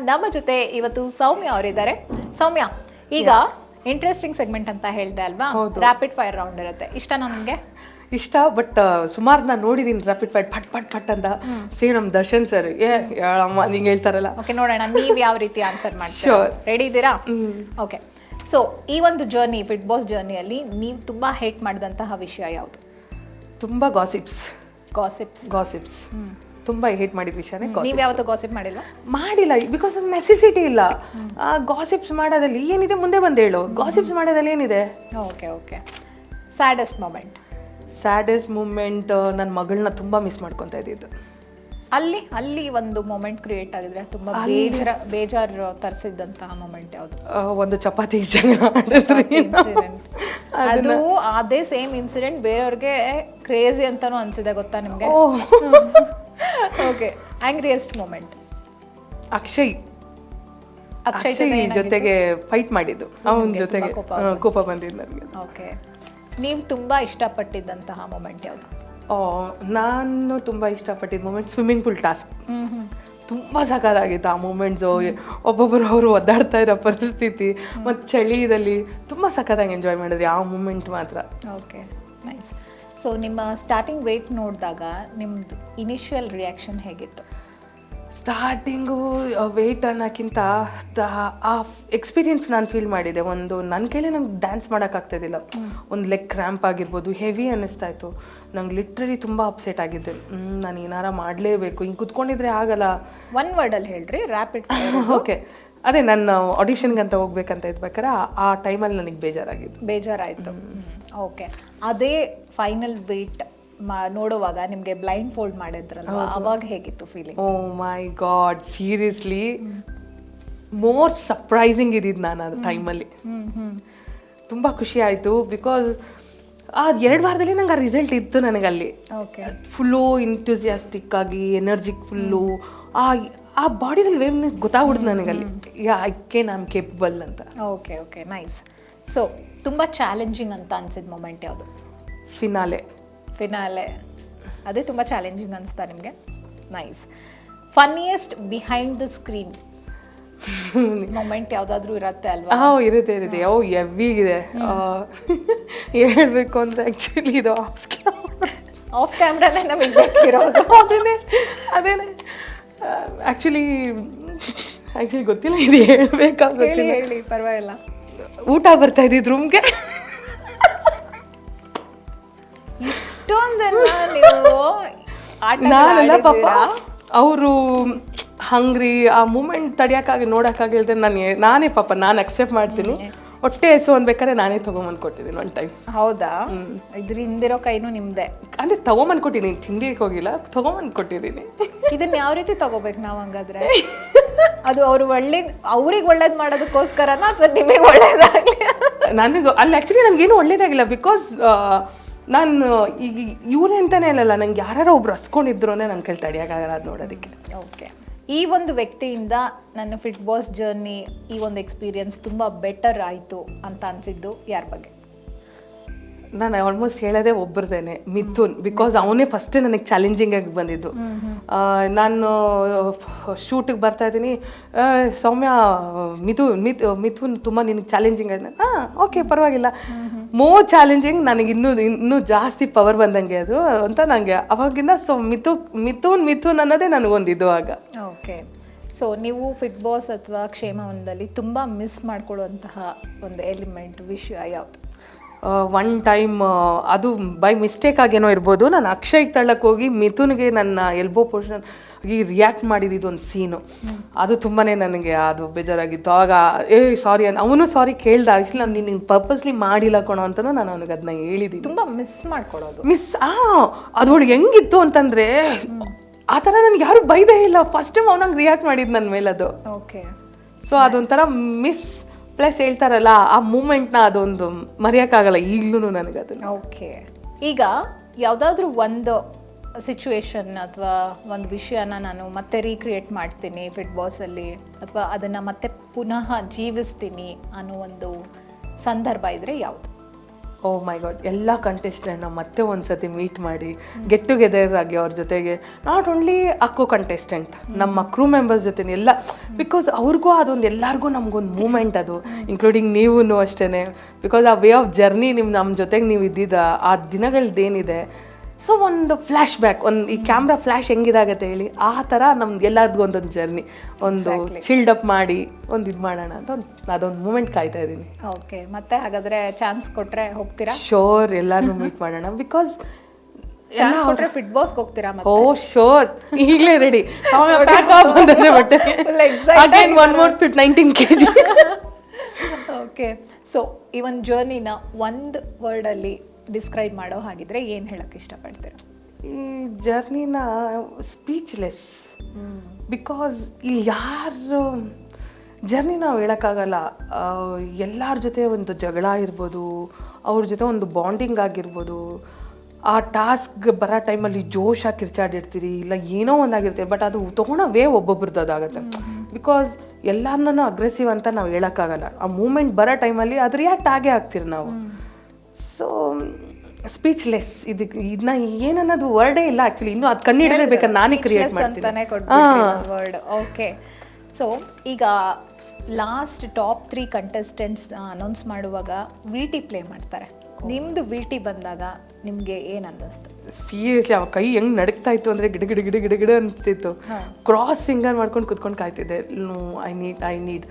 ನಮ್ಮ ಜೊತೆ ಇವತ್ತು ಸೌಮ್ಯ ಅವರಿದ್ದಾರೆ. ಸೌಮ್ಯ, ಈಗ ಇಂಟ್ರೆಸ್ಟಿಂಗ್ ಸೆಗ್ಮೆಂಟ್ ಅಂತ ಹೇಳ್ದೆ ಅಲ್ವಾ, ರ್ಯಾಪಿಡ್ ಫೈರ್ ರೌಂಡ್ ಇರುತ್ತೆ. ಇಷ್ಟನಾ ನಿಮ್ಗೆ? ಇಷ್ಟ, ಬಟ್ ಸುಮಾರು ನಾನು ನೋಡಿದೀನಿ ರ್ಯಾಪಿಡ್ ಫೈರ್ ಪಟ್ ಪಟ್ ಪಟ್ ಅಂತ. ಸೇಮ್ ನಮ್ಮ ದರ್ಶನ್ ಸರ್ ಹೇಳಮ್ಮ ನಿಂಗೆ ಹೇಳ್ತಾರಲ್ಲ. ಓಕೆ, ನೋಡೋಣ ನೀವು ಯಾವ ರೀತಿ ಆನ್ಸರ್ ಮಾಡ್ತೀರಾ. ರೆಡಿ ಇದ್ದೀರಾ? ಓಕೆ. ಸೊ ಈ ಒಂದು ಜರ್ನಿ, ಫಿಟ್ ಬಾಸ್ ಜರ್ನಿಯಲ್ಲಿ ನೀವು ತುಂಬಾ ಹೇಟ್ ಮಾಡಿದಂತಹ ವಿಷಯ ಯಾವುದು? ತುಂಬಾ ಗಾಸಿಪ್ಸ್ ತುಂಬಾ ಹೇಟ್ ಮಾಡಿದ ವಿಷಯನೇ ಗಾಸಿಪ್ಸ್. ನೀವು ಯಾವತ್ತೂ ಗಾಸಿಪ್ ಮಾಡಿಲ್ಲ, ಬಿಕಾಸ್ ಅದು ನೆಸೆಸಿಟಿ ಇಲ್ಲ. ಗಾಸಿಪ್ಸ್ ಮಾಡೋದಲ್ಲಿ ಏನಿದೆ ಮುಂದೆ ಬಂದು ಹೇಳು. ಗಾಸಿಪ್ಸ್ ಮಾಡೋದಲ್ಲಿ ಏನಿದೆ? ಓಕೆ. ಸ್ಯಾಡೆಸ್ಟ್ ಮೂಮೆಂಟ್ ನನ್ನ ಮಗಳನ್ನ ತುಂಬಾ ಮಿಸ್ ಮಾಡ್ಕೊತಾ ಇದ್ದಿದ್ದು. ಅಲ್ಲಿ ಒಂದು ಮೊಮೆಂಟ್ ಕ್ರಿಯೇಟ್ ಆಗಿದ್ರೆ ತುಂಬಾ ಬೇಜಾರು ತರಿಸಿದಂತಹ ಮೊಮೆಂಟ್ ಯಾವುದು? ಒಂದು ಚಪಾತಿ ಜಗಳ ಅದು ಅದೇ ಸೇಮ್ ಇನ್ಸಿಡೆಂಟ್ ಬೇರೆಯವ್ರಿಗೆ ಕ್ರೇಜಿ ಅಂತಾನು ಅನ್ಸಿದೆ, ಗೊತ್ತಾ ನಿಮ್ಗೆ? ಓಕೆ. ಆಂಗ್ರಿಯೆಸ್ಟ್ ಮೊಮೆಂಟ್? ಅಕ್ಷಯ್ ಜೊತೆಗೆ ಫೈಟ್ ಮಾಡಿದ್ದು, ಅವನ ಜೊತೆಗೆ ಕೋಪ ಬಂದಿದ್ದು ನನಗೆ. ಓಕೆ. ನೀವು ತುಂಬಾ ಇಷ್ಟಪಟ್ಟಿದ್ದಂತಹ ಮೊಮೆಂಟ್ ಯಾವುದು? ನಾನು ತುಂಬ ಇಷ್ಟಪಟ್ಟಿದ್ದ ಮೂಮೆಂಟ್ ಸ್ವಿಮ್ಮಿಂಗ್ ಪೂಲ್ ಟಾಸ್ಕ್. ತುಂಬ ಸಖತ್ತಾಗಿತ್ತು ಆ ಮೂಮೆಂಟ್ಸು. ಒಬ್ಬೊಬ್ಬರು ಅವರು ಒದ್ದಾಡ್ತಾ ಇರೋ ಪರಿಸ್ಥಿತಿ ಮತ್ತು ಚಳಿದಲ್ಲಿ ತುಂಬ ಸಖತ್ತಾಗಿ ಎಂಜಾಯ್ ಮಾಡಿದ್ರಿ ಆ ಮೂಮೆಂಟ್ ಮಾತ್ರ. Okay, nice. ಸೊ ನಿಮ್ಮ ಸ್ಟಾರ್ಟಿಂಗ್ ವೆಯ್ಟ್ ನೋಡಿದಾಗ ನಿಮ್ಮದು ಇನಿಷಿಯಲ್ ರಿಯಾಕ್ಷನ್ ಹೇಗಿತ್ತು? ಸ್ಟಾರ್ಟಿಂಗು ವೆಯ್ಟ್ ಅನ್ನೋಕ್ಕಿಂತ ಆ ಎಕ್ಸ್ಪೀರಿಯನ್ಸ್ ನಾನು ಫೀಲ್ ಮಾಡಿದೆ. ಒಂದು ನನ್ನ ಕೈಲೇ ನಂಗೆ ಡ್ಯಾನ್ಸ್ ಮಾಡೋಕ್ಕಾಗ್ತಾಯಿದ್ದಿಲ್ಲ. ಒಂದು ಲೆಗ್ ಕ್ರ್ಯಾಂಪ್ ಆಗಿರ್ಬೋದು, ಹೆವಿ ಅನ್ನಿಸ್ತಾ ಇತ್ತು. ನಂಗೆ ಲಿಟ್ರಲಿ ತುಂಬ ಅಪ್ಸೆಟ್ ಆಗಿದ್ದೆ. ನಾನು ಏನಾರ ಮಾಡಲೇಬೇಕು, ಹಿಂಗೆ ಕುತ್ಕೊಂಡಿದ್ರೆ ಆಗಲ್ಲ. ಒನ್ ವರ್ಡಲ್ಲಿ ಹೇಳ್ರಿ, ರ್ಯಾಪಿಡ್ ಫೈರ್. ಓಕೆ, ಅದೇ ನನ್ನ ಆಡಿಷನ್ಗೆ ಅಂತ ಹೋಗ್ಬೇಕಂತ ಇದ್ಬೇಕಾರೆ ಆ ಟೈಮಲ್ಲಿ ನನಗೆ ಬೇಜಾರಾಯಿತು. ಓಕೆ. ಅದೇ ಫೈನಲ್ ವೇಟ್ ನೋಡುವಾಗ ನಿಮಗೆ ಬ್ಲೈಂಡ್ ಫೋಲ್ಡ್ ಮಾಡಿದ್ರಲ್ವ, ಅವಾಗ ಹೇಗಿತ್ತು ಫೀಲಿಂಗ್? ಓ ಮೈ ಗಾಡ್, ಸೀರಿಯಸ್ಲಿ ಮೋರ್ ಸರ್ಪ್ರೈಸಿಂಗ್ ಇದ್ದಿದ್ದು ನಾನು ಅದು ಟೈಮಲ್ಲಿ. ತುಂಬ ಖುಷಿ ಆಯಿತು, ಬಿಕಾಸ್ ಆ 2 ವಾರದಲ್ಲಿ ನಂಗೆ ಆ ರಿಸಲ್ಟ್ ಇತ್ತು ನನಗಲ್ಲಿ. ಫುಲ್ಲು ಇಂಥೂಸಿಯಾಸ್ಟಿಕ್ ಆಗಿ, ಎನರ್ಜಿಕ್ ಫುಲ್ಲು ಆ ಬಾಡಿದಲ್ಲಿ ವೇವ್ನೆಸ್ ಗೊತ್ತಾಗ್ಬಿಡ್ತು ನನಗಲ್ಲಿ. ಐ ಕೇಪಬಲ್ ಅಂತ. Okay, nice. ಸೊ ತುಂಬ ಚಾಲೆಂಜಿಂಗ್ ಅಂತ ಅನ್ಸಿದ ಮೊಮೆಂಟ್ ಯಾವುದು? ಫಿನಾಲೆ ಅದೇ ತುಂಬ ಚಾಲೆಂಜಿಂಗ್ ಅನಿಸ್ತಾ ನಿಮಗೆ? Nice. Funniest behind the screen moment ಯಾವುದಾದ್ರೂ ಇರುತ್ತೆ ಅಲ್ವಾ? ಇರುತ್ತೆ. ಎವ್ವಿಗಿದೆ ಹೇಳ್ಬೇಕು ಅಂದರೆ ಆ್ಯಕ್ಚುಲಿ ಇದು ಆಫ್ ಕ್ಯಾಮ್ರಾನೇ ನಮಗೆ ಬೇಕಿರೋದು. ಅದೇನೆ ಆ್ಯಕ್ಚುಲಿ ಗೊತ್ತಿಲ್ಲ, ಇದು ಹೇಳ್ಬೇಕಾಗುತ್ತೆ. ಹೇಳಿ, ಪರವಾಗಿಲ್ಲ. ಊಟ ಬರ್ತಾ ಇದ್ದಿದ್ದು ರೂಮ್ಗೆ, ನಾನೆಲ್ಲ ಪಾಪ ಅವರು ಹಂಗ್ರಿ ಆ ಮೂಮೆಂಟ್ ತಡಿಯೋಕ್ಕಾಗಿ ನೋಡೋಕ್ಕಾಗಿಲ್ದೆ ನಾನೇ ಪಾಪ ನಾನು ಅಕ್ಸೆಪ್ಟ್ ಮಾಡ್ತೀನಿ. ಹೊಟ್ಟೆ ಹೆಸು ಅನ್ಬೇಕಾದ್ರೆ ನಾನೇ ತೊಗೊಂಬಂದು ಕೊಟ್ಟಿದ್ದೀನಿ ಒಂದು ಟೈಮ್. ಹೌದಾ? ಇದ್ರ ಹಿಂದಿರೋ ಕೈನೂ ನಿಮ್ದೆ? ಅಂದರೆ ತೊಗೊಂಬಂದು ಕೊಟ್ಟಿದ್ದೀನಿ, ತಿಂದಿಕ್ಕೆ ಹೋಗಿಲ್ಲ, ತೊಗೊಂಬಂದು ಕೊಟ್ಟಿದ್ದೀನಿ. ಇದನ್ನ ಯಾವ ರೀತಿ ತಗೋಬೇಕು ನಾವು ಹಂಗಾದ್ರೆ? ಅದು ಅವ್ರಿಗೆ ಒಳ್ಳೇದು ಮಾಡೋದಕ್ಕೋಸ್ಕರನಾ ಅಥವಾ ನಿಮಗೆ ಒಳ್ಳೇದಾಗಲಿ? ನನಗೆ ಅಲ್ಲಿ ಆ್ಯಕ್ಚುಲಿ ನನಗೇನು ಒಳ್ಳೇದಾಗಿಲ್ಲ, ಬಿಕಾಸ್ ನಾನು ಈಗ ಇವರೇ ಅಂತಲೇ ಅಲ್ಲಲ್ಲ, ನಂಗೆ ಯಾರು ಒಬ್ರು ಹಸ್ಕೊಂಡಿದ್ರು ನನ್ನ ಕೈಲಿ ತಡಿಯೋಕ್ಕಾಗಲ್ಲ ಅದು ನೋಡೋದಕ್ಕೆ. ಓಕೆ. ಈ ಒಂದು ವ್ಯಕ್ತಿಯಿಂದ ನನ್ನ ಫಿಟ್ ಬಾಸ್ ಜರ್ನಿ, ಈ ಒಂದು ಎಕ್ಸ್ಪೀರಿಯನ್ಸ್ ತುಂಬ ಬೆಟರ್ ಆಯಿತು ಅಂತ ಅನಿಸಿದ್ದು ಯಾರ ಬಗ್ಗೆ? ನಾನು ಆಲ್ಮೋಸ್ಟ್ ಹೇಳೋದೇ ಒಬ್ಬರದೇನೆ, ಮಿಥುನ್. ಬಿಕಾಸ್ ಅವನೇ ಫಸ್ಟ್ ನನಗೆ ಚಾಲೆಂಜಿಂಗ್ ಆಗಿ ಬಂದಿದ್ದು. ನಾನು ಶೂಟಿಗೆ ಬರ್ತಾ ಇದ್ದೀನಿ, ಸೌಮ್ಯ ಮಿಥುನ್ ತುಂಬ ನಿನಗೆ ಚಾಲೆಂಜಿಂಗ್ ಆಯ್ತು. ಓಕೆ, ಪರವಾಗಿಲ್ಲ. ಮೋರ್ ಚಾಲೆಂಜಿಂಗ್, ನನಗೆ ಇನ್ನೂ ಜಾಸ್ತಿ ಪವರ್ ಬಂದಂಗೆ ಅದು ಅಂತ ನನಗೆ ಅವಾಗಿಂದ. ಸೊ ಮಿಥುನ್ ಅನ್ನೋದೇ ನನಗೊಂದಿದ್ದು ಆಗ. ಓಕೆ. ಸೊ ನೀವು ಫಿಟ್ ಬಾಸ್ ಅಥವಾ ಕ್ಷೇಮವನದಲ್ಲಿ ತುಂಬ ಮಿಸ್ ಮಾಡ್ಕೊಳ್ಳುವಂತಹ ಒಂದು ಎಲಿಮೆಂಟ್, ವಿಷಯ ಯಾವುದು? ಒನ್ ಟೈಮ್ ಅದು ಬೈ ಮಿಸ್ಟೇಕ್ ಆಗೇನೋ ಇರ್ಬೋದು, ನಾನು ಅಕ್ಷಯ್ಗೆ ತಳ್ಳಕ್ಕೆ ಹೋಗಿ ಮಿಥುನ್ಗೆ ನನ್ನ ಎಲ್ಬೋ ಪೊಸಿಷನ್ ಆಗಿ ರಿಯಾಕ್ಟ್ ಮಾಡಿದ್ದು ಒಂದು ಸೀನು. ಅದು ತುಂಬಾ ನನಗೆ ಅದು ಬೇಜಾರಾಗಿತ್ತು. ಆಗ ಸಾರಿ ಅವನು ಸಾರಿ ಕೇಳ್ದ. ಆ್ಯಕ್ಚುಲಿ ನಾನು ನಿನ್ನ ಪರ್ಪಸ್ಲಿ ಮಾಡಿಲ್ಲ ಕೊಡೋ ಅಂತಲೂ ನಾನು ಅವನಿಗೆ ಅದನ್ನ ಹೇಳಿದ್ದೀನಿ. ತುಂಬ ಮಿಸ್ ಮಾಡ್ಕೊಳ್ಳೋದು. ಅದೊಳಗೆ ಹೆಂಗಿತ್ತು ಅಂತಂದರೆ, ಆ ಥರ ನನಗೆ ಯಾರು ಬೈದೇ ಇಲ್ಲ. ಫಸ್ಟ್ ಟೈಮ್ ಅವನಂಗೆ ರಿಯಾಕ್ಟ್ ಮಾಡಿದ್ದು ನನ್ನ ಮೇಲೆ ಅದು. ಓಕೆ. ಸೊ ಅದೊಂಥರ ಮಿಸ್ ಪ್ಲಸ್ ಹೇಳ್ತಾರಲ್ಲ, ಆ ಮೂಮೆಂಟ್ನ ಅದೊಂದು ಮರೆಯೋಕ್ಕಾಗಲ್ಲ ಈಗಲೂ ನನಗೆ ಅದು. ಓಕೆ. ಈಗ ಯಾವುದಾದ್ರೂ ಒಂದು ಸಿಚುವೇಶನ್ ಅಥವಾ ಒಂದು ವಿಷಯನ ನಾನು ಮತ್ತೆ ರೀಕ್ರಿಯೇಟ್ ಮಾಡ್ತೀನಿ ಫಿಟ್ ಬಾಸಲ್ಲಿ, ಅಥವಾ ಅದನ್ನು ಮತ್ತೆ ಪುನಃ ಜೀವಿಸ್ತೀನಿ ಅನ್ನೋ ಒಂದು ಸಂದರ್ಭ ಇದ್ದರೆ ಯಾವುದು? ಓ ಮೈ ಗಾಡ್, ಎಲ್ಲ ಕಂಟೆಸ್ಟೆಂಟ್ನ ಮತ್ತೆ ಒಂದ್ಸತಿ ಮೀಟ್ ಮಾಡಿ ಗೆಟ್ ಟುಗೆದರ್ ಆಗಿ ಅವ್ರ ಜೊತೆಗೆ, ನಾಟ್ ಓನ್ಲಿ ಅಕ್ಕೋ ಕಂಟೆಸ್ಟೆಂಟ್, ನಮ್ಮ ಕ್ರೂ ಮೆಂಬರ್ಸ್ ಜೊತೆ ಎಲ್ಲ, ಬಿಕಾಸ್ ಅವ್ರಿಗೂ ಅದೊಂದು ಎಲ್ಲರಿಗೂ ನಮಗೊಂದು ಮೂಮೆಂಟ್ ಅದು, ಇನ್ಕ್ಲೂಡಿಂಗ್ ನೀವೂ ಅಷ್ಟೇ. ಬಿಕಾಸ್ ಆ ವೇ ಆಫ್ ಜರ್ನಿ ನಮ್ಮ ಜೊತೆಗೆ ನೀವು ಇದ್ದಿದ್ದ ಆ ದಿನಗಳ್ದೇನಿದೆ, ಸೊ ಒಂದು ಫ್ಲ್ಯಾಶ್ ಬ್ಯಾಕ್, ಈ ಕ್ಯಾಮ್ರಾ ಫ್ಲ್ಯಾಶ್ ಹೆಂಗಿದಾಗತ್ತೆ ಹೇಳಿ, ಆ ಥರ ನಮ್ದು ಎಲ್ಲರಿಗೂ ಒಂದೊಂದು ಜರ್ನಿ, ಒಂದು ಚಿಲ್ಡ್ ಅಪ್ ಮಾಡಿ ಒಂದು ಇದು ಮಾಡೋಣ ಅಂತ ಅದೊಂದು ಮೂಮೆಂಟ್ ಕಾಯ್ತಾ ಇದ್ದೀನಿ. ಓಕೆ, ಮತ್ತೆ ಹಾಗಾದ್ರೆ ಚಾನ್ಸ್ ಕೊಟ್ರೆ ಹೋಗ್ತೀರಾ? ಶೋರ್, ಎಲ್ಲರೂ ಮೀಟ್ ಮಾಡೋಣ. ಬಿಕಾಸ್ ಚಾನ್ಸ್ ಕೊಟ್ರೆ ಫಿಟ್ ಬಾಸ್ಗೆ ಹೋಗ್ತೀರಾ? ಓ ಶೋರ್, ಈಗಲೇ ready. Again 1 more fit, 19 kg. Okay, so ಈ ಒಂದು ಜರ್ನಿನ ಒಂದು ವರ್ಡಲ್ಲಿ ಡಿಸ್ಕ್ರೈಬ್ ಮಾಡೋ ಹಾಗಿದ್ರೆ ಏನು ಹೇಳೋಕ್ಕೆ ಇಷ್ಟಪಡ್ತೀರಾ? ಈ ಜರ್ನಿನ ಸ್ಪೀಚ್ಲೆಸ್. ಬಿಕಾಸ್ ಇಲ್ಲಿ ಯಾರು ಜರ್ನಿ ನಾವು ಹೇಳೋಕ್ಕಾಗಲ್ಲ. ಎಲ್ಲರ ಜೊತೆ ಒಂದು ಜಗಳ ಇರ್ಬೋದು, ಅವ್ರ ಜೊತೆ ಒಂದು ಬಾಂಡಿಂಗ್ ಆಗಿರ್ಬೋದು, ಆ ಟಾಸ್ಕ್ ಬರೋ ಟೈಮಲ್ಲಿ ಜೋಶಾಗಿ ಕಿರ್ಚಾಡಿರ್ತೀರಿ, ಇಲ್ಲ ಏನೋ ಒಂದಾಗಿರ್ತೀರಿ, ಬಟ್ ಅದು ತೊಗೊಳೋ ವೇ ಒಬ್ಬೊಬ್ರದ್ದು ಅದಾಗುತ್ತೆ. ಬಿಕಾಸ್ ಎಲ್ಲರನ್ನೂ ಅಗ್ರೆಸಿವ್ ಅಂತ ನಾವು ಹೇಳೋಕ್ಕಾಗಲ್ಲ. ಆ ಮೂಮೆಂಟ್ ಬರೋ ಟೈಮಲ್ಲಿ ಅದು ರಿಯಾಕ್ಟ್ ಆಗೇ ಆಗ್ತೀರಿ ನಾವು. ಸೊ ಸ್ಪೀಚ್ಲೆಸ್, ಇದನ್ನ ಏನನ್ನೋದು ವರ್ಡೇ ಇಲ್ಲ ಆ್ಯಕ್ಚುಲಿ. ಇನ್ನೂ ಅದು ಕಂಡಿಡಿದ್ರೆ ಬೇಕಾದ್ರೆ ನಾನೇ ಕ್ರಿಯೇಟ್ ಮಾಡ್ತೀನಿ ವರ್ಡ್. ಓಕೆ, ಸೊ ಈಗ ಲಾಸ್ಟ್ ಟಾಪ್ 3 ಕಂಟೆಸ್ಟೆಂಟ್ಸ್ ಅನೌನ್ಸ್ ಮಾಡುವಾಗ VT ಪ್ಲೇ ಮಾಡ್ತಾರೆ. ನಿಮ್ದು VT ಬಂದಾಗ ನಿಮಗೆ ಏನು ಅನ್ನಿಸ್ತು? ಸೀರಿಯಸ್ಲಿ ಆ ಕೈ ಹೆಂಗೆ ನಡಕ್ತಾ ಇತ್ತು ಅಂದರೆ ಗಿಡ ಗಿಡ ಗಿಡ ಗಿಡ ಗಿಡ ಅನಿಸ್ತಿತ್ತು. ಕ್ರಾಸ್ ಫಿಂಗರ್ ಮಾಡ್ಕೊಂಡು ಕುತ್ಕೊಂಡು ಕಾಯ್ತಿದ್ದೆ. ಐ ನೀಡ್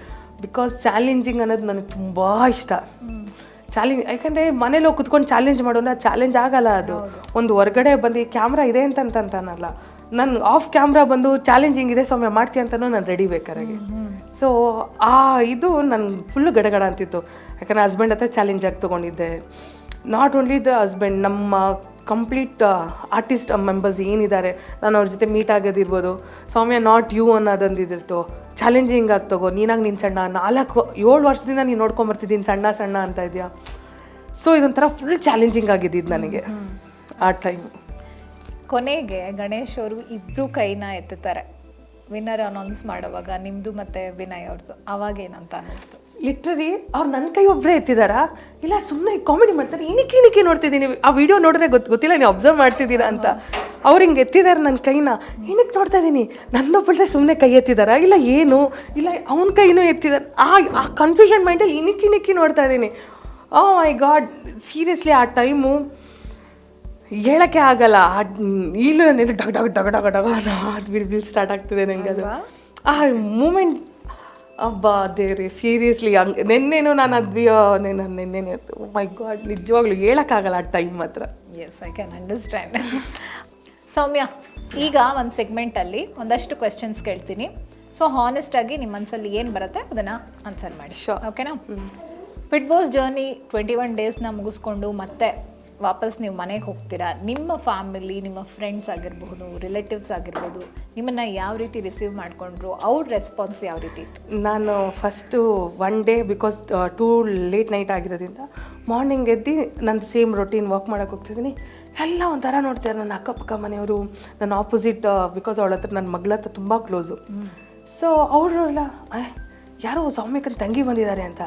ಬಿಕಾಸ್ ಚಾಲೆಂಜಿಂಗ್ ಅನ್ನೋದು ನನಗೆ ತುಂಬ ಇಷ್ಟ. ಚಾಲೆಂಜ್, ಯಾಕಂದರೆ ಮನೇಲಿ ಹೋಗಿ ಕುತ್ಕೊಂಡು ಚಾಲೆಂಜ್ ಮಾಡೋಣ, ಚಾಲೆಂಜ್ ಆಗಲ್ಲ ಅದು. ಒಂದು ಹೊರಗಡೆ ಬಂದು ಕ್ಯಾಮ್ರಾ ಇದೆ ಅಂತನಲ್ಲ, ನಾನು ಆಫ್ ಕ್ಯಾಮ್ರಾ ಬಂದು ಚಾಲೆಂಜಿಂಗ್ ಇದೆ ಸೌಮ್ಯ ಮಾಡ್ತೀಯ ಅಂತಲೂ ನಾನು ರೆಡಿ ಬೇಕಾರಾಗಿ. ಸೊ ಇದು ನನ್ನ ಫುಲ್ಲು ಗಡಗಡ ಅಂತಿತ್ತು. ಯಾಕಂದರೆ ಹಸ್ಬೆಂಡ್ ಹತ್ರ ಚಾಲೆಂಜ್ ಆಗಿ ತೊಗೊಂಡಿದ್ದೆ. ನಾಟ್ ಓನ್ಲಿ ದ ಹಸ್ಬೆಂಡ್, ನಮ್ಮ ಕಂಪ್ಲೀಟ್ ಆರ್ಟಿಸ್ಟ್ ಮೆಂಬರ್ಸ್ ಏನಿದ್ದಾರೆ, ನಾನು ಅವ್ರ ಜೊತೆ ಮೀಟ್ ಆಗೋದಿರ್ಬೋದು, ಸೌಮ್ಯ ನಾಟ್ ಯು ಅನ್ನೋದೊಂದಿದಿರ್ತು. ಚಾಲೆಂಜಿಂಗ್ ಆಗಿ ತಗೋ, ನೀನಾಗಿ ನೀನು ಸಣ್ಣ, 7 ವರ್ಷದಿಂದ ನೀನು ನೋಡ್ಕೊಂಬರ್ತಿದ್ದೀನಿ ಸಣ್ಣ ಸಣ್ಣ ಅಂತ ಇದೆಯಾ. ಸೊ ಇದೊಂಥರ ಫುಲ್ ಚಾಲೆಂಜಿಂಗ್ ಆಗಿದ್ದು ನನಗೆ ಆ ಟೈಮ್. ಕೊನೆಗೆ ಗಣೇಶ್ ಅವರು ಇಬ್ಬರು ಕೈನ ಎತ್ತುತ್ತಾರೆ ವಿನ್ನರ್ ಅನೌನ್ಸ್ ಮಾಡುವಾಗ, ನಿಮ್ಮದು ಮತ್ತು ವಿನಯ್ ಅವ್ರದ್ದು. ಅವಾಗ ಏನಂತ ಅನ್ನಿಸ್ತು? ಲಿಟ್ರಲಿ ಅವ್ರು ನನ್ನ ಕೈ ಒಬ್ಬರೇ ಎತ್ತಿದಾರಾ, ಇಲ್ಲ ಸುಮ್ಮನೆ ಕಾಮಿಡಿ ಮಾಡ್ತಾರೆ, ಇನಿಕೆ ನೋಡ್ತಿದ್ದೀನಿ. ಆ ವಿಡಿಯೋ ನೋಡಿದ್ರೆ ಗೊತ್ತಿಲ್ಲ ನೀವು ಅಬ್ಸರ್ವ್ ಮಾಡ್ತಿದ್ದೀರಾ ಅಂತ. ಅವ್ರು ಹಿಂಗೆ ಎತ್ತಿದ್ದಾರೆ ನನ್ನ ಕೈನ, ಏನಕ್ಕೆ ನೋಡ್ತಾ ಇದ್ದೀನಿ, ನನ್ನೊಬ್ಬಳೇ ಸುಮ್ಮನೆ ಕೈ ಎತ್ತಿದಾರಾ, ಇಲ್ಲ ಏನು, ಇಲ್ಲ ಅವನ ಕೈನೂ ಎತ್ತಿದ್ದಾರೆ. ಆ ಕನ್ಫ್ಯೂಷನ್ ಮೈಂಡಲ್ಲಿ ಇನಿಕಿ ನೋಡ್ತಾ ಇದ್ದೀನಿ. ಓ ಮೈ ಗಾಡ್, ಸೀರಿಯಸ್ಲಿ ಆ ಟೈಮು ಹೇಳೋಕ್ಕೆ ಆಗಲ್ಲ. ಈಗಲೂ ನನಗೆ ಡಗ್ ಡಗ್ ಡಗ ಡಗ ಡಗ ಹಾರ್ಟ್ ಬೀಟ್ ಸ್ಟಾರ್ಟ್ ಆಗ್ತಿದೆ ನನಗೆ. ಅದು ಆ ಮೂಮೆಂಟ್ ಅಬ್ಬಾ ದೇವ್ರಿ, ಸೀರಿಯಸ್ಲಿ ನೆನ್ನೆನೂ ನಾನು ನೆನ್ನೆ ಮೈ ಗಾಡ್, ನಿಜವಾಗ್ಲೂ ಹೇಳೋಕ್ಕಾಗಲ್ಲ ಆ ಟೈಮ್ ಮಾತ್ರ. Yes, I can understand. Soumya, ಈಗ ಒಂದು ಸೆಗ್ಮೆಂಟಲ್ಲಿ ಒಂದಷ್ಟು ಕ್ವೆಶನ್ಸ್ ಕೇಳ್ತೀನಿ. ಸೊ ಹಾನೆಸ್ಟಾಗಿ ನಿಮ್ಮ ಮನಸ್ಸಲ್ಲಿ ಏನು ಬರುತ್ತೆ ಅದನ್ನು ಆನ್ಸರ್ ಮಾಡಿ. ಓಕೆನಾ? ಫಿಟ್ ಬಾಸ್ ಜರ್ನಿ 21 ಡೇಸ್ನ ಮುಗಿಸ್ಕೊಂಡು ಮತ್ತೆ ವಾಪಸ್ ನೀವು ಮನೆಗೆ ಹೋಗ್ತೀರಾ. ನಿಮ್ಮ ಫ್ಯಾಮಿಲಿ, ನಿಮ್ಮ ಫ್ರೆಂಡ್ಸ್ ಆಗಿರ್ಬೋದು, ರಿಲೇಟಿವ್ಸ್ ಆಗಿರ್ಬೋದು, ನಿಮ್ಮನ್ನು ಯಾವ ರೀತಿ ರಿಸೀವ್ ಮಾಡಿಕೊಂಡ್ರು? ಅವ್ರ ರೆಸ್ಪಾನ್ಸ್ ಯಾವ ರೀತಿ ಇತ್ತು? ನಾನು first 1 day, because too late night ಆಗಿರೋದ್ರಿಂದ ಮಾರ್ನಿಂಗ್ ಎದ್ದು ನನ್ನ ಸೇಮ್ ರೊಟೀನ್ ವಾಕ್ ಮಾಡೋಕ್ಕೆ ಹೋಗ್ತಿದ್ದೀನಿ. ಎಲ್ಲ ಒಂಥರ ನೋಡ್ತಾರೆ ನನ್ನ ಅಕ್ಕಪಕ್ಕ ಮನೆಯವರು, ನನ್ನ ಆಪೋಸಿಟ್, ಬಿಕಾಸ್ ಅವಳ ಹತ್ರ ನನ್ನ ಮಗಳ ಹತ್ರ ತುಂಬ ಕ್ಲೋಸು. ಸೊ ಅವರು ಎಲ್ಲ ಯಾರೋ ಸೌಮ್ಯಕ್ಕನ ತಂಗಿ ಬಂದಿದ್ದಾರೆ ಅಂತ.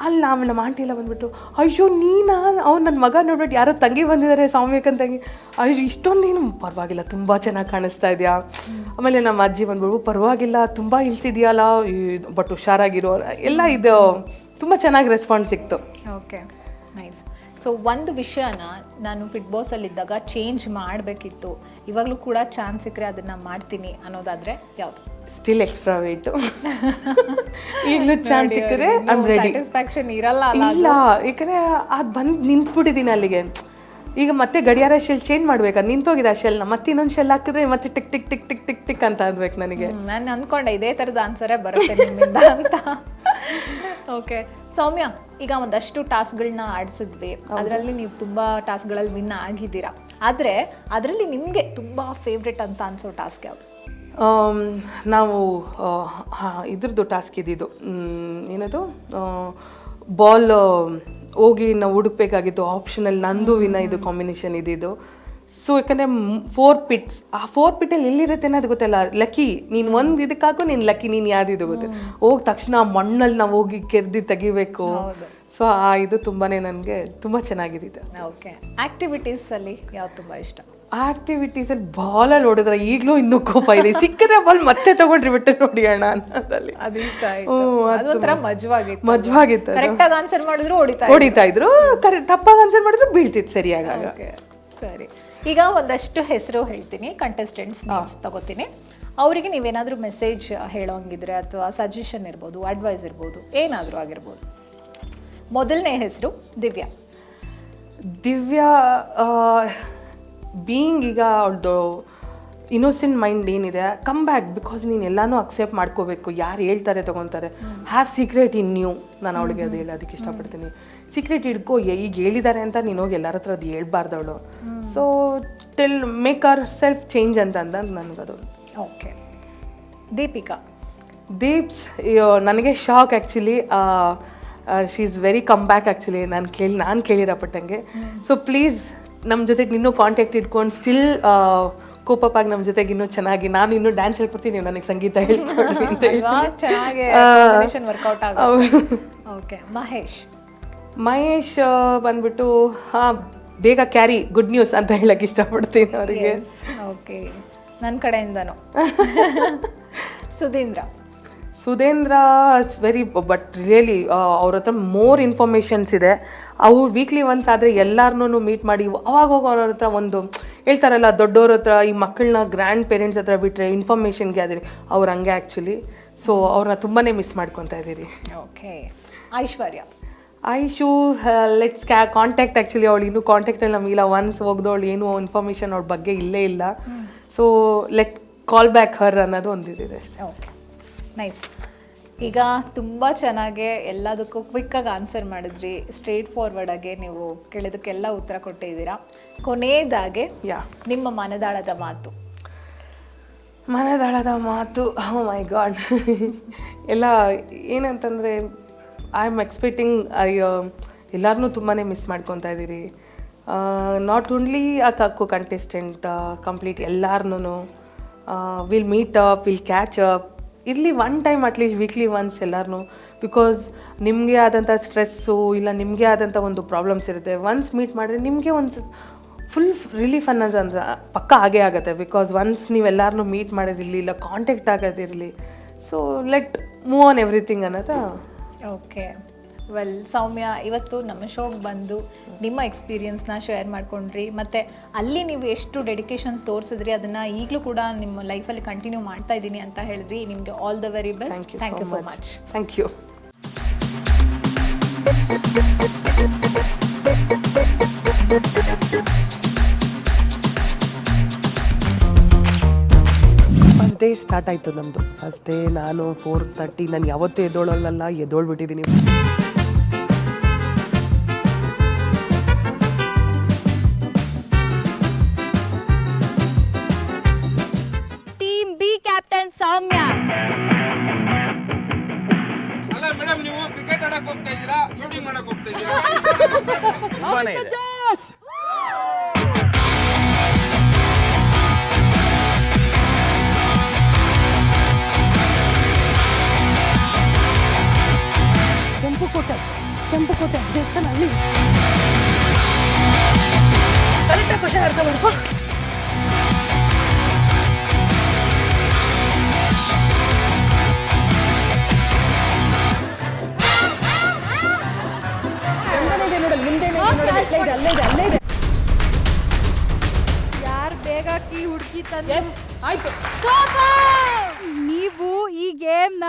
ಅಲ್ಲ, ಆಮೇಲೆ ನಮ್ಮ ಆಂಟಿ ಎಲ್ಲ ಬಂದುಬಿಟ್ಟು, ಅಯ್ಯೋ ನೀನಾ, ಅವ್ನು ನನ್ನ ಮಗ ನೋಡ್ಬಿಟ್ಟು ಯಾರೋ ತಂಗಿ ಬಂದಿದ್ದಾರೆ ಸೌಮ್ಯಕ್ಕನ ತಂಗಿ, ಅಯ್ಯೋ ಇಷ್ಟೊಂದೇನು ಪರವಾಗಿಲ್ಲ, ತುಂಬ ಚೆನ್ನಾಗಿ ಕಾಣಿಸ್ತಾ ಇದೆಯಾ. ಆಮೇಲೆ ನಮ್ಮ ಅಜ್ಜಿ ಬಂದ್ಬಿಟ್ಟು, ಪರವಾಗಿಲ್ಲ, ತುಂಬ ಇಳಿಸಿದೆಯಲ್ಲ, ಬಟ್ ಹುಷಾರಾಗಿರೋ ಎಲ್ಲ. ಇದು ತುಂಬ ಚೆನ್ನಾಗಿ ರೆಸ್ಪಾನ್ಸ್ ಸಿಕ್ತು. Okay, nice. ಸೊ ಒಂದು ವಿಷಯನ ನಾನು ಫಿಟ್ ಬಾಸಲ್ಲಿದ್ದಾಗ ಚೇಂಜ್ ಮಾಡಬೇಕಿತ್ತು, ಇವಾಗಲೂ ಕೂಡ ಚಾನ್ಸ್ ಸಿಕ್ಕರೆ ಅದನ್ನು ಮಾಡ್ತೀನಿ ಅನ್ನೋದಾದರೆ ಯಾವುದು? Still extra weight. ಈಗಲೂ ಚಾನ್ಸ್ ಸಿಕ್ಕರೆ ಐ ಆಮ್ ರೆಡಿ. ಸ್ಯಾಟಿಸ್ಫ್ಯಾಕ್ಷನ್ ಇರಲ್ಲ. ಇಲ್ಲ, ಯಾಕಂದರೆ ಅದು ಬಂದು ನಿಂತ್ಬಿಟ್ಟಿದ್ದೀನಿ ಅಲ್ಲಿಗೆ. ಈಗ ಮತ್ತೆ ಗಡಿಯಾರ ಶೆಲ್ ಚೇಂಜ್ ಮಾಡ್ಬೇಕಾ, ನಿಂತೋಗಿದೆ ಆ ಶೆಲ್ನ, ಮತ್ತೆ ಇನ್ನೊಂದು ಶೆಲ್ ಹಾಕಿದ್ರೆ ಮತ್ತೆ tick tick tick tick tick tick ಅಂತ ಅನ್ಬೇಕು ನನಗೆ. ನಾನು ಅಂದ್ಕೊಂಡೆ ಇದೇ ಥರದ ಆನ್ಸರೇ ಬರುತ್ತೆ ನಿಮ್ಮಿಂದ ಅಂತ. ಓಕೆ ಸೌಮ್ಯ, ಈಗ ಒಂದಷ್ಟು ಟಾಸ್ಕ್ಗಳನ್ನ ಆಡಿಸಿದ್ವಿ, ಅದರಲ್ಲಿ ನೀವು ತುಂಬ ಟಾಸ್ಕ್ಗಳಲ್ಲಿ ವಿನ್ ಆಗಿದ್ದೀರಾ. ಆದರೆ ಅದರಲ್ಲಿ ನಿಮಗೆ ತುಂಬ ಫೇವ್ರೆಟ್ ಅಂತ ಅನಿಸೋ ಟಾಸ್ಕ್ ಯಾವುದು? ನಾವು ಇದ್ರದ್ದು ಟಾಸ್ಕ್ ಇದ್ದಿದ್ದು, ಏನದು, ಬಾಲ್ ಹೋಗಿ ನಾವು ಹುಡುಕ್ಬೇಕಾಗಿತ್ತು. ಆಪ್ಷನಲ್ಲಿ ನಂದು ವಿನಯ್ದು ಕಾಂಬಿನೇಷನ್ ಇದ್ದಿದ್ದು. ಸೊ ಯಾಕಂದರೆ 4 ಪಿಟ್ಸ್, ಆ 4 ಪಿಟ್ಟಲ್ಲಿ ಎಲ್ಲಿರುತ್ತೆ ಅನ್ನೋದು ಗೊತ್ತಲ್ಲ. ಲಕ್ಕಿ, ನೀನು ಒಂದು ಇದಕ್ಕಾಗು ನೀನು ಲಕ್ಕಿ, ನೀನು ಯಾವ್ದಿದು ಗೊತ್ತೆ. ಹೋಗಿ ತಕ್ಷಣ ಮಣ್ಣಲ್ಲಿ ನಾವು ಹೋಗಿ ಕೆರ್ದಿ ತೆಗಿಬೇಕು. ಸೊ ಇದು ತುಂಬಾ ನನಗೆ ತುಂಬ ಚೆನ್ನಾಗಿದೆ. ಓಕೆ, ಆ್ಯಕ್ಟಿವಿಟೀಸಲ್ಲಿ ಯಾವ್ದು ತುಂಬ ಇಷ್ಟ? ಆಕ್ಟಿವಿಟೀಸಲ್ಲಿ ಬಾಲಲ್ಲಿ ಹೊಡೆದ್ರೆ ಈಗಲೂ ಇನ್ನೂ ಕೋಪ ಇದೆ, ಸಿಕ್ಕಿದ್ರೆ ಬಾಲ್ ಮತ್ತೆ ತಗೊಂಡ್ರಿ ಬಿಟ್ಟು ನೋಡಿ ಅಣ್ಣ ಅನ್ನೋದಲ್ಲಿ. ಅದು ಇಷ್ಟ ಆಯ್ತು, ಅದೊಂಥರ ಮಜವಾಗಿತ್ತು. ಮಜವಾಗಿತ್ತು. ಕರೆಕ್ಟಾಗಿ ಆನ್ಸರ್ ಮಾಡಿದ್ರು ಹೊಡಿತಾ ಇದ್ರು, ತಪ್ಪಾಗಿ ಆನ್ಸರ್ ಮಾಡಿದ್ರು ಬೀಳ್ತಿತ್ತು ಸರಿಯಾಗ. ಸರಿ, ಈಗ ಒಂದಷ್ಟು ಹೆಸರು ಹೇಳ್ತೀನಿ, ಕಂಟೆಸ್ಟೆಂಟ್ಸ್ ತಗೋತೀನಿ. ಅವರಿಗೆ ನೀವೇನಾದರೂ ಮೆಸೇಜ್ ಹೇಳೋಂಗಿದ್ರೆ ಅಥವಾ ಸಜೆಷನ್ ಇರ್ಬೋದು, ಅಡ್ವೈಸ್ ಇರ್ಬೋದು, ಏನಾದರೂ ಆಗಿರ್ಬೋದು. ಮೊದಲನೇ ಹೆಸರು ದಿವ್ಯಾ. ಬೀಯಿಂಗ್ ಈಗ ಅವ್ಳದ್ದು ಇನ್ನೋಸೆಂಟ್ ಮೈಂಡ್ ಏನಿದೆ, ಕಮ್ ಬ್ಯಾಕ್, ಬಿಕಾಸ್ ನೀನು ಎಲ್ಲನೂ ಅಕ್ಸೆಪ್ಟ್ ಮಾಡ್ಕೋಬೇಕು. ಯಾರು ಹೇಳ್ತಾರೆ ತೊಗೊತಾರೆ. Have secret in new. ನಾನು ಅವಳಿಗೆ ಅದು ಹೇಳೋದಕ್ಕೆ ಇಷ್ಟಪಡ್ತೀನಿ. ಸೀಕ್ರೆಟ್ ಇಡ್ಕೋ, ಈಗ ಹೇಳಿದ್ದಾರೆ ಅಂತ ನೀನು ಹೋಗಿ ಎಲ್ಲರ ಹತ್ರ ಅದು ಹೇಳ್ಬಾರ್ದು ಅವಳು. So make our self change ಅಂತ ನನಗದು. ಓಕೆ, ದೀಪಿಕಾ. ದೀಪ್ಸ್ ನನಗೆ shock actually. She is very come back actually. ನಾನು ಕೇಳಿರಪಟ್ಟಂಗೆ. ಸೊ ಪ್ಲೀಸ್ ನಮ್ಮ ಜೊತೆಗೆ ಇನ್ನೂ ಕಾಂಟ್ಯಾಕ್ಟ್ ಇಟ್ಕೊಂಡು ಸ್ಟಿಲ್ ಕೋಪಪ್ಪಾಗಿ ನಮ್ಮ ಜೊತೆಗೆ ಇನ್ನೂ ಚೆನ್ನಾಗಿ, ನಾನು ಇನ್ನೂ ಡ್ಯಾನ್ಸ್ ಹೇಳ್ಕೊಡ್ತೀನಿ, ನನಗೆ ಸಂಗೀತ ಹೇಳ್ಕೊಡ್ತೀನಿ ಅಂತ ವರ್ಕೌಟ್ ಆಗ. ಓಕೆ, ಮಹೇಶ್ ಬಂದ್ಬಿಟ್ಟು ಬೇಗ ಕ್ಯಾರಿ ಗುಡ್ ನ್ಯೂಸ್ ಅಂತ ಹೇಳಕ್ಕೆ ಇಷ್ಟಪಡ್ತೀನಿ ಅವರಿಗೆ. ಓಕೆ, ನನ್ನ ಕಡೆಯಿಂದನೂ. Sudhendra it's very, but really ಅವ್ರ ಹತ್ರ ಮೋರ್ ಇನ್ಫಾರ್ಮೇಷನ್ಸ್ ಇದೆ. ಅವು ವೀಕ್ಲಿ ಒನ್ಸ್ ಆದರೆ ಎಲ್ಲರನ್ನೂ ಮೀಟ್ ಮಾಡಿ ಅವಾಗ ಹೋಗಿ ಅವ್ರ ಹತ್ರ ಒಂದು ಹೇಳ್ತಾರಲ್ಲ, ದೊಡ್ಡವ್ರ ಹತ್ರ ಈ ಮಕ್ಕಳನ್ನ ಗ್ರ್ಯಾಂಡ್ ಪೇರೆಂಟ್ಸ್ ಹತ್ರ ಬಿಟ್ಟರೆ ಇನ್ಫಾರ್ಮೇಷನ್ ಗ್ಯಾದರಿ, ಅವ್ರು ಹಂಗೆ ಆ್ಯಕ್ಚುಲಿ. ಸೊ ಅವ್ರನ್ನ ತುಂಬಾ ಮಿಸ್ ಮಾಡ್ಕೊತಾ ಇದ್ದೀರಿ. Okay, Aishu let's contact. Actually ಅವಳು ಇನ್ನೂ ಕಾಂಟ್ಯಾಕ್ಟಲ್ಲಿ ನಮಗಿಲ್ಲ. ಒನ್ಸ್ ಹೋಗ್ದವಳು ಏನೂ ಇನ್ಫಾರ್ಮೇಷನ್ ಅವ್ಳ ಬಗ್ಗೆ ಇಲ್ಲೇ ಇಲ್ಲ. ಸೊ ಲೆಟ್ ಕಾಲ್ ಬ್ಯಾಕ್ ಹರ್ ಅನ್ನೋದು ಒಂದಿದೆ ಅಷ್ಟೇ. Okay, nice. ಈಗ ತುಂಬ ಚೆನ್ನಾಗಿ ಎಲ್ಲದಕ್ಕೂ ಕ್ವಿಕ್ಕಾಗಿ ಆನ್ಸರ್ ಮಾಡಿದ್ರಿ, ಸ್ಟ್ರೇಟ್ ಫಾರ್ವರ್ಡಾಗೆ ನೀವು ಕೇಳಿದಕ್ಕೆಲ್ಲ ಉತ್ತರ ಕೊಟ್ಟಿದ್ದೀರಾ. ಕೊನೆಯದಾಗೆ ನಿಮ್ಮ ಮನದಾಳದ ಮಾತು. ಓ ಮೈ ಗಾಡ್. ಎಲ್ಲ ಏನಂತಂದರೆ ಐ ಆಮ್ ಎಕ್ಸ್ಪೆಕ್ಟಿಂಗ್ ಎಲ್ಲರನ್ನೂ ತುಂಬಾ ಮಿಸ್ ಮಾಡ್ಕೊತಾ ಇದ್ದೀರಿ. ನಾಟ್ ಓನ್ಲಿ ಆ ಕಂಟೆಸ್ಟೆಂಟ್, ಕಂಪ್ಲೀಟ್ ಎಲ್ಲಾರನ್ನೂ. Will meet up, will catch up. ಇರಲಿ one time at least weekly once ಎಲ್ಲರೂ. ಬಿಕಾಸ್ ನಿಮಗೆ ಆದಂಥ ಸ್ಟ್ರೆಸ್ಸು ಇಲ್ಲ ನಿಮಗೆ ಆದಂಥ ಒಂದು ಪ್ರಾಬ್ಲಮ್ಸ್ ಇರುತ್ತೆ. ಒನ್ಸ್ ಮೀಟ್ ಮಾಡಿದ್ರೆ ನಿಮಗೆ ಒಂದು ಫುಲ್ ರಿಲೀಫ್ ಅನ್ನೋದು ಪಕ್ಕ ಹಾಗೇ ಆಗುತ್ತೆ. ಬಿಕಾಸ್ ಒನ್ಸ್ ನೀವೆಲ್ಲರನ್ನೂ ಮೀಟ್ ಮಾಡೋದಿರಲಿ ಇಲ್ಲ ಕಾಂಟ್ಯಾಕ್ಟ್ ಆಗೋದಿರಲಿ. So let move on everything ಅನ್ನೋದು. ಓಕೆ, ವೆಲ್ ಸೌಮ್ಯ, ಇವತ್ತು ನಮ್ಮ ಶೋಗೆ ಬಂದು ನಿಮ್ಮ ಎಕ್ಸ್ಪೀರಿಯನ್ಸ್ನ ಶೇರ್ ಮಾಡ್ಕೊಂಡ್ರಿ, ಮತ್ತು ಅಲ್ಲಿ ನೀವು ಎಷ್ಟು ಡೆಡಿಕೇಶನ್ ತೋರಿಸಿದ್ರಿ ಅದನ್ನು ಈಗಲೂ ಕೂಡ ನಿಮ್ಮ ಲೈಫಲ್ಲಿ ಕಂಟಿನ್ಯೂ ಮಾಡ್ತಾ ಇದ್ದೀನಿ ಅಂತ ಹೇಳಿದ್ರಿ. ನಿಮಗೆ all the very best. Thank you so much. Thank you. First day start ಆಯಿತು ನಮ್ಮದು. ಫಸ್ಟ್ ಡೇ ನಾನು 4:30, ನಾನು ಯಾವತ್ತೂ ಎದ್ದೋಳಲ್ಲ, ಎದ್ದೋಳ್ಬಿಟ್ಟಿದ್ದೀನಿ. Team B captain Soumya. ಅಲ್ಲ ಮೇಡಮ್, ನೀವು ಕ್ರಿಕೆಟ್ ಆಡಕ್ಕೆ ಹೋಗ್ತಾ ಇದ್ದೀರಾ, ಶೂಟಿಂಗ್ ಮಾಡಕ್ಕೆ ಹೋಗ್ತಾ ಇದ್ದೀರಾ? ಜೋಶ್! ಕೆಂಪುಕೋಟೆ ದೇವಸ್ಥಾನ ಅಲ್ಲಿ ಕರೆಕ್ಟಾಗಿ ಖುಷಿ ಅರ್ಥ ಮಾಡ್ಕೊ. ಯಾರು ಬೇಗ ಕೀ ಹುಡುಕಿ ತಂದು ಆಯ್ತು. ನೀವು ಈ ಗೇಮ್ ನ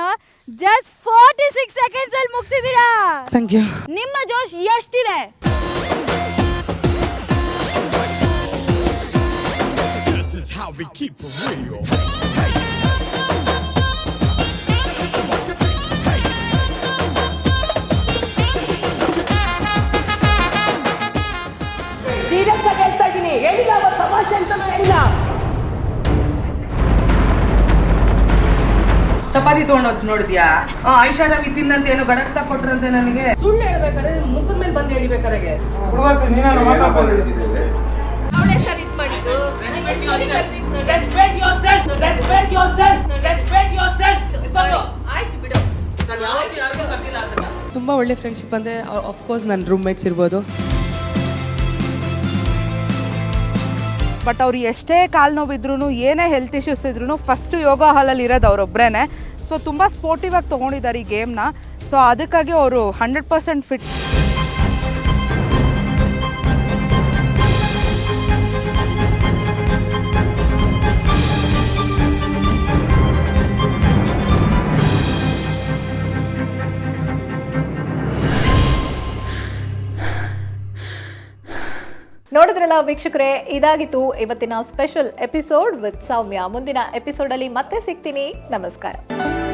ಜಸ್ಟ್ 46 ಸೆಕೆಂಡ್ಸ್ ಅಲ್ಲಿ ಮುಗಿಸಿದೀರಾ. Thank you. ನಿಮ್ಮ ಜೋಶ್ ಎಷ್ಟಿದೆ? This is how we keep it real. Serious ಆಗಿ ಹೇಳ್ತಾ ಇದ್ದೀನಿ, ಹೇಳಿಲ್ಲ ಅವತ್ತು ತಮಾಷೆ ಅಂತ ಹೇಳಿಲ್ಲ. ಚಪಾತಿ ತೊಗೊಂಡೋದ್ ನೋಡಿದ್ಯಾ? ಐಷಾರಾಮಿ ತಿನ್ನಂತ ಏನೋ ಗಡಕ್ತ ಕೊಟ್ರಂತೆ ನನಗೆ. ಸುಳ್ಳು ಹೇಳ್ಬೇಕಾದ್ರೆ ಮುಖದ ಮೇಲೆ ಬಂದು ಹೇಳಿಬೇಕಾರೆ ಅವಳೇ ಸರ್ ಇದು ಮಾಡಿದ್ದು. Respect yourself, respect yourself, respect yourself. ಆಯ್ತು ಬಿಡು. ನಾನು ಯಾವತ್ತೂ ಯಾರಿಗೂ ಕರ್ದಿಲ್ಲ ಅದನ್ನ. ತುಂಬ ಒಳ್ಳೆ ಫ್ರೆಂಡ್ಶಿಪ್ ಅಂದರೆ ಆಫ್ಕೋರ್ಸ್ ನನ್ನ ರೂಮ್ಮೇಟ್ಸ್ ಇರ್ಬೋದು. ಬಟ್ ಅವ್ರು ಎಷ್ಟೇ ಕಾಲು ನೋವಿದ್ರೂ ಏನೇ ಹೆಲ್ತ್ ಇಶ್ಯೂಸ್ ಇದ್ರೂ ಫಸ್ಟು ಯೋಗ ಹಾಲಲ್ಲಿ ಇರೋದು ಅವರೊಬ್ಬರೇ. ಸೊ ತುಂಬ ಸ್ಪೋರ್ಟಿವ್ ಆಗಿ ತೊಗೊಂಡಿದ್ದಾರೆ ಈ ಗೇಮ್ನ. ಸೊ ಅದಕ್ಕಾಗಿ ಅವರು 100% ಫಿಟ್. ನೋಡಿದ್ರಲ್ಲ ವೀಕ್ಷಕರೇ, ಇದಾಗಿತ್ತು ಇವತ್ತಿನ ಸ್ಪೆಷಲ್ ಎಪಿಸೋಡ್ ವಿತ್ ಸೌಮ್ಯ. ಮುಂದಿನ ಎಪಿಸೋಡಲ್ಲಿ ಮತ್ತೆ ಸಿಗ್ತೀನಿ. ನಮಸ್ಕಾರ.